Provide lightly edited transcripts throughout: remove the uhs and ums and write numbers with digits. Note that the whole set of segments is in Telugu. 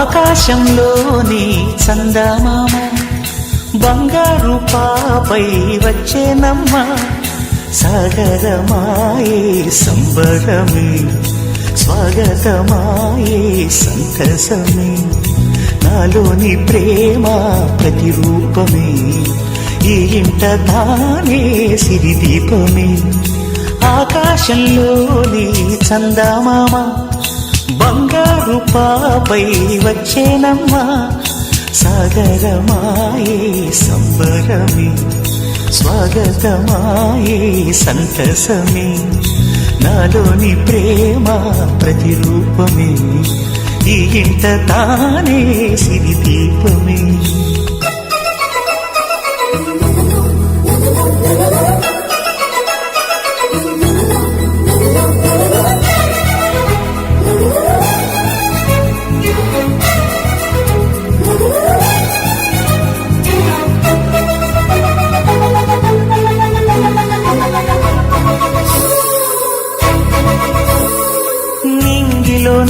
ఆకాశంలోని చందమామ బంగారు పాపై వచ్చేనమ్మ సాగరమాయే సంబరమే స్వాగతమాయే సంతసమే నాలోని ప్రేమ ప్రతిరూపమే ఈ ఇంట తానే సిరిదీపమే ఆకాశంలోని చందమామ బంగారు పాపై వచ్చేనమ్మా సాగరమాయే సంబరమే స్వాగతమాయే సంతసమే నాలోని ప్రేమ ప్రతిరూపమే ఈ ఇంట తానే సిరిదీపమే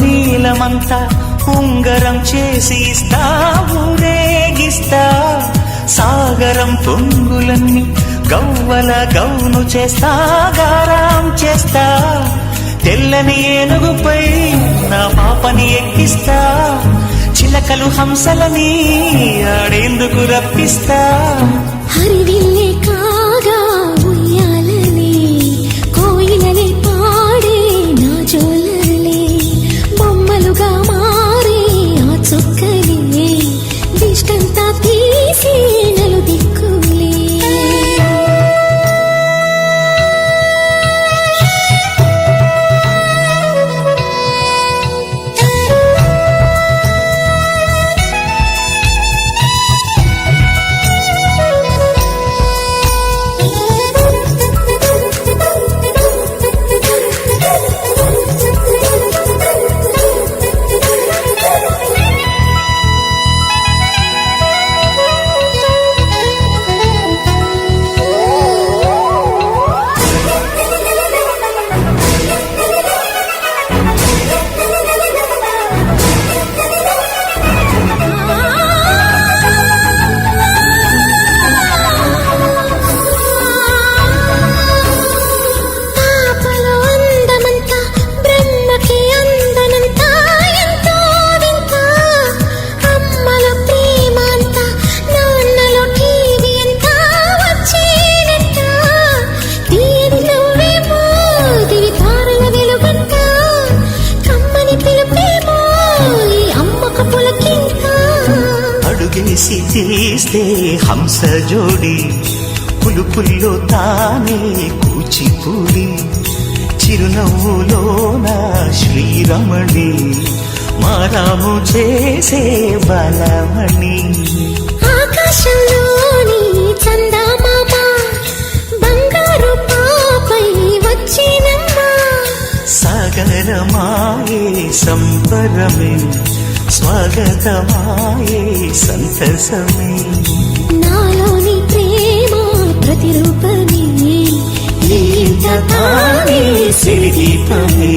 నీలమంతా ఉంగరం చేసి ఇస్తా ఊరేగిస్తా సాగరం పొంగులన్నీ గవ్వల గౌను చేస్తా గారాం చేస్తా తెల్లని ఏనుగుపై నా పాపని ఎక్కిస్తా చిలకలు హంసలని ఆడేందుకు రప్పిస్తా హరివిల్లే కాగా ఉయ్యాలని కోయిలనే పాడే నా జోలలే బొమ్మలుగా మారే ఆ చుక్కలే దిష్టంతా తీసి నలు దిక్కులే అడుగేసి తీస్తే హంస జోడి పులుపుల్లో తానే కూచిపూడి చిరునవ్వులోన శ్రీరమణి మారాము చేసే బలమణి ఆకాశంలోని చందమామ బంగారు పాపై వచ్చినమ్మా సాగరమాయే సంబరమే స్వాగతమాయే సంతసమే నాలోని ప్రేమ ప్రతిరూపమే ఈ ఇంట తానే సిరిదీపమే